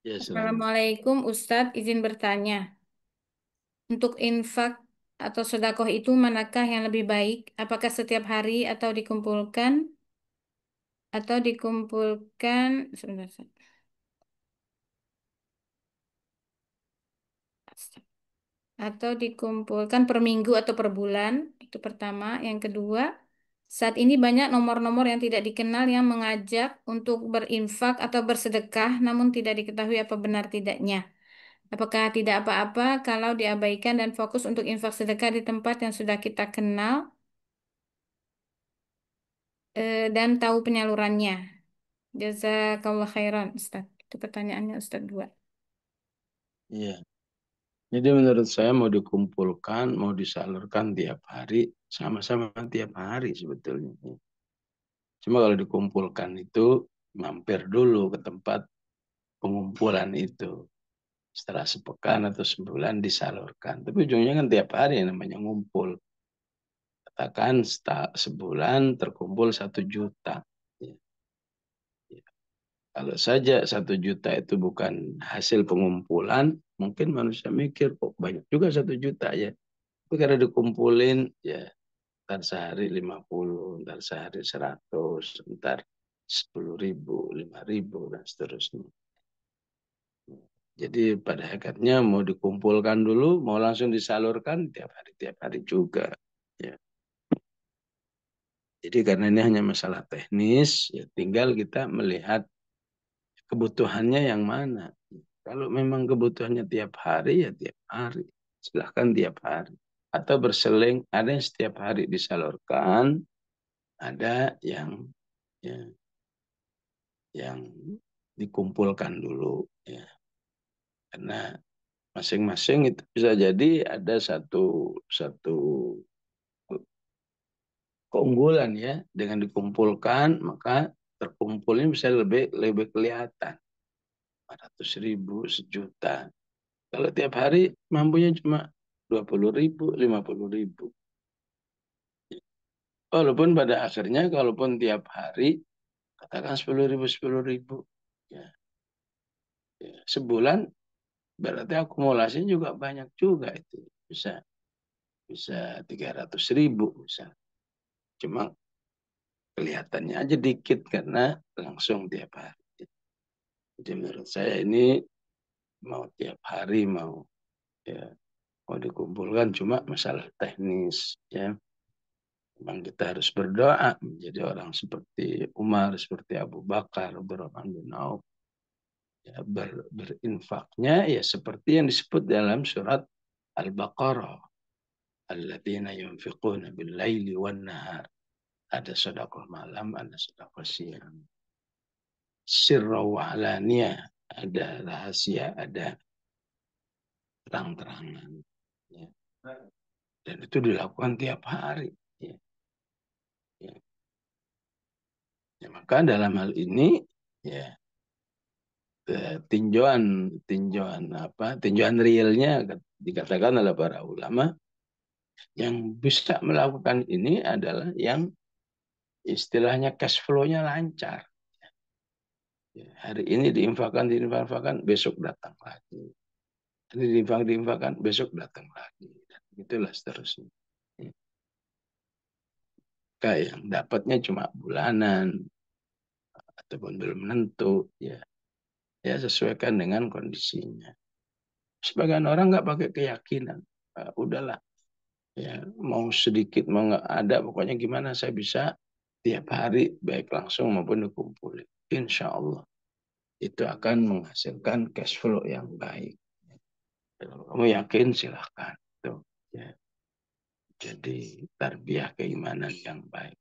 Ya, silakan. Assalamualaikum Ustadz, izin bertanya. Untuk infak atau sedekah itu manakah yang lebih baik? Apakah setiap hari atau dikumpulkan sebentar, atau dikumpulkan per minggu atau per bulan? Itu pertama. Yang kedua, saat ini banyak nomor-nomor yang tidak dikenal yang mengajak untuk berinfak atau bersedekah, namun tidak diketahui apa benar tidaknya. Apakah tidak apa-apa kalau diabaikan dan fokus untuk infak sedekah di tempat yang sudah kita kenal dan tahu penyalurannya? Jazakallah khairan, Ustaz. Itu pertanyaannya Ustaz dua. Iya. Jadi menurut saya mau dikumpulkan, mau disalurkan tiap hari, sama-sama tiap hari sebetulnya. Cuma kalau dikumpulkan itu mampir dulu ke tempat pengumpulan itu. Setelah sepekan atau sebulan disalurkan. Tapi ujungnya kan tiap hari yang namanya ngumpul. Katakan sebulan terkumpul 1 juta. Ya, ya. Kalau saja 1 juta itu bukan hasil pengumpulan, mungkin manusia mikir, kok banyak juga 1 juta ya. Tapi karena dikumpulin, ya ntar sehari 50, ntar sehari 100, ntar 10.000, 5.000, dan seterusnya. Jadi pada hakikatnya mau dikumpulkan dulu, mau langsung disalurkan tiap hari juga. Ya. Jadi karena ini hanya masalah teknis, ya tinggal kita melihat kebutuhannya yang mana. Kalau memang kebutuhannya tiap hari, ya tiap hari. Silahkan tiap hari. Atau berseling, ada yang setiap hari disalurkan, ada ya, yang dikumpulkan dulu. Ya. Karena masing-masing itu bisa jadi ada satu satu keunggulan ya. Dengan dikumpulkan, maka terkumpulnya bisa lebih lebih kelihatan. 400.000, 1 juta. Kalau tiap hari mampunya cuma 20.000, 50.000. Walaupun pada akhirnya, kalaupun tiap hari, katakan 10.000, 10.000. Ya, ya. Sebulan berarti akumulasinya juga banyak juga itu. Bisa bisa 300.000 misal. Cuma kelihatannya aja dikit karena langsung tiap hari. Jadi menurut saya ini mau tiap hari ya mau dikumpulkan cuma masalah teknis ya. Memang kita harus berdoa menjadi orang seperti Umar, seperti Abu Bakar, Abdurrahman bin Auf. Ya, berinfaknya ya seperti yang disebut dalam surat Al-Baqarah. Alladzina yunfiquna bil-laili wan-nahar. Ada sedekah malam, ada sedekah siang. Sirra wa alaniyah. Ada rahasia, ada terang-terangan. Ya. Dan itu dilakukan tiap hari. Ya. Ya. Ya, maka dalam hal ini ya tinjauan tinjauan tinjauan realnya dikatakan oleh para ulama yang bisa melakukan ini adalah yang istilahnya cash flow-nya lancar. Ya, hari ini diinfakkan, besok datang lagi. Ini diinfakkan, besok datang lagi. Dan itulah seterusnya. Ya. Kayak yang dapatnya cuma bulanan ataupun belum menentu, ya, ya sesuaikan dengan kondisinya. Sebagian orang nggak pakai keyakinan, udahlah, ya mau sedikit mau nggak ada, pokoknya gimana saya bisa tiap hari baik langsung maupun dikumpulin. Insya Allah itu akan menghasilkan cash flow yang baik. Kalau kamu yakin silahkan. Tuh, ya. Jadi tarbiyah keimanan yang baik.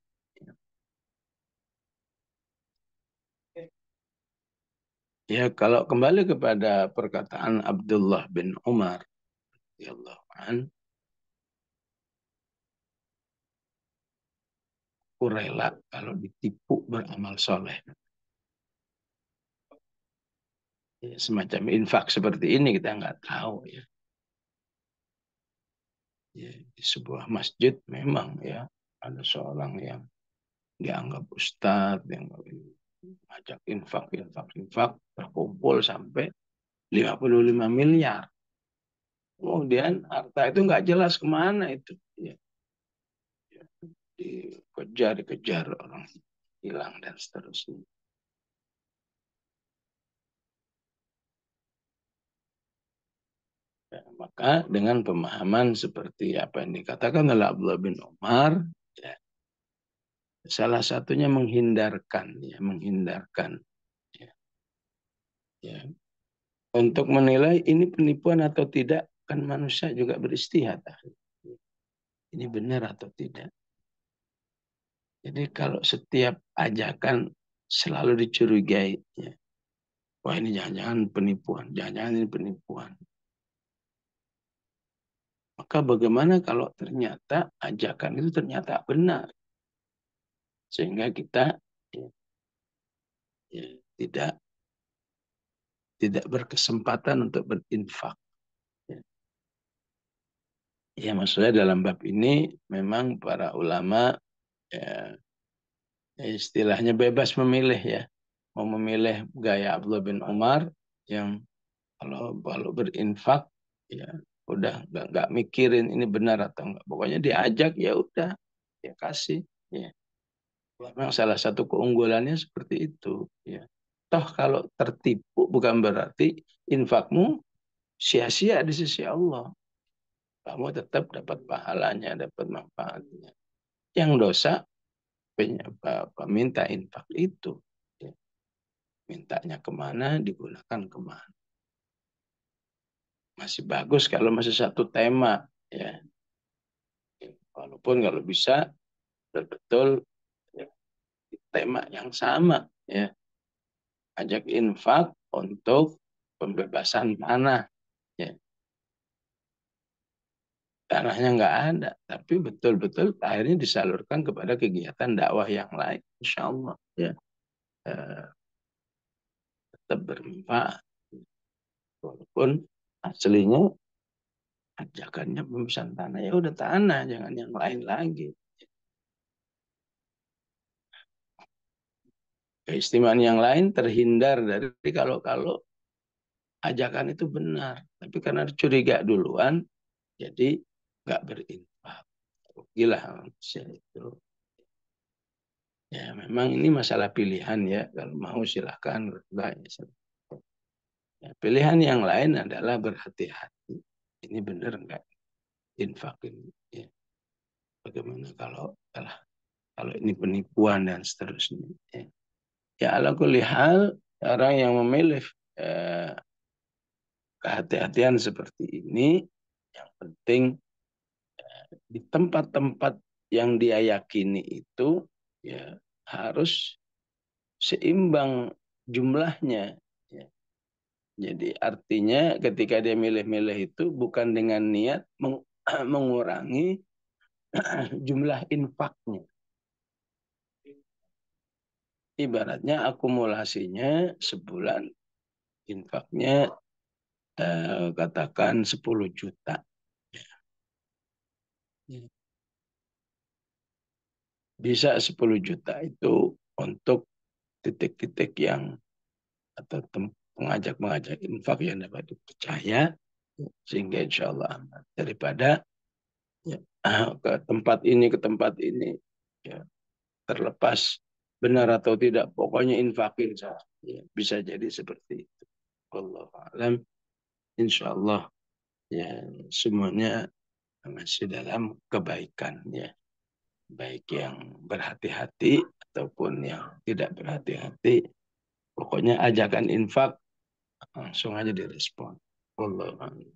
Ya, kalau kembali kepada perkataan Abdullah bin Umar, radhiyallahu an, aku rela kalau ditipu beramal soleh. Ya, semacam infak seperti ini kita nggak tahu ya. Ya, di sebuah masjid memang ya ada seorang yang dianggap ustadz yang ngajak infak, infak, infak, terkumpul sampai 55 miliar. Kemudian harta itu nggak jelas kemana itu. Ya, ya, dikejar orang hilang dan seterusnya. Ya, maka dengan pemahaman seperti apa yang dikatakan oleh Abdullah bin Umar, ya, salah satunya menghindarkan ya, ya. Untuk menilai ini penipuan atau tidak, kan manusia juga beristihad. Ini benar atau tidak. Jadi kalau setiap ajakan selalu dicurigai, ya, wah ini jangan-jangan penipuan, jangan-jangan ini penipuan. Maka bagaimana kalau ternyata ajakan itu ternyata benar, sehingga kita ya, ya, tidak berkesempatan untuk berinfak. Ya, ya maksudnya dalam bab ini memang para ulama ya, istilahnya bebas memilih ya. Mau memilih gaya Abdullah bin Umar yang kalau berinfak ya udah nggak mikirin ini benar atau enggak. Pokoknya diajak ya udah ya kasih. Ya. Memang salah satu keunggulannya seperti itu. Ya. Toh kalau tertipu bukan berarti infakmu sia-sia di sisi Allah. Kamu tetap dapat pahalanya, dapat manfaatnya. Yang dosa minta infak itu. Ya. Mintanya kemana, digunakan kemana. Masih bagus kalau masih satu tema. Ya. Walaupun kalau bisa betul-betul ya, tema yang sama. Ya. Ajak infak untuk pembebasan tanah. Ya. Tanahnya nggak ada, tapi betul-betul akhirnya disalurkan kepada kegiatan dakwah yang lain. Insya Allah ya eh, tetap bermanfaat. Walaupun aslinya ajakannya pembebasan tanah ya udah tanah, jangan yang lain lagi. Keistimewaan yang lain terhindar dari kalau ajakan itu benar, tapi karena curiga duluan, jadi nggak berinfak. Gila manusia itu. Ya memang ini masalah pilihan ya. Kalau mau silahkan berubah. Ya, pilihan yang lain adalah berhati-hati. Ini benar nggak infak ini? Ya. Bagaimana kalau ini penipuan dan seterusnya? Ya, ya ala kulli hal orang yang memilih eh, kehati-hatian seperti ini, yang penting di tempat-tempat yang dia yakini itu ya harus seimbang jumlahnya. Ya. Jadi artinya ketika dia milih-milih itu bukan dengan niat mengurangi jumlah infaknya. Ibaratnya akumulasinya sebulan infaknya katakan 10 juta. Bisa 10 juta itu untuk titik-titik yang atau mengajak-mengajak infak yang dapat dipercaya sehingga insya Allah aman. Daripada ya, ke tempat ini ya, terlepas benar atau tidak pokoknya infakin saja ya, bisa jadi seperti itu. Wallahu alam. Insya Allah ya semuanya masih dalam kebaikan ya, baik yang berhati-hati ataupun yang tidak berhati-hati. Pokoknya ajakan infak langsung aja direspon. Wallahu a'lam.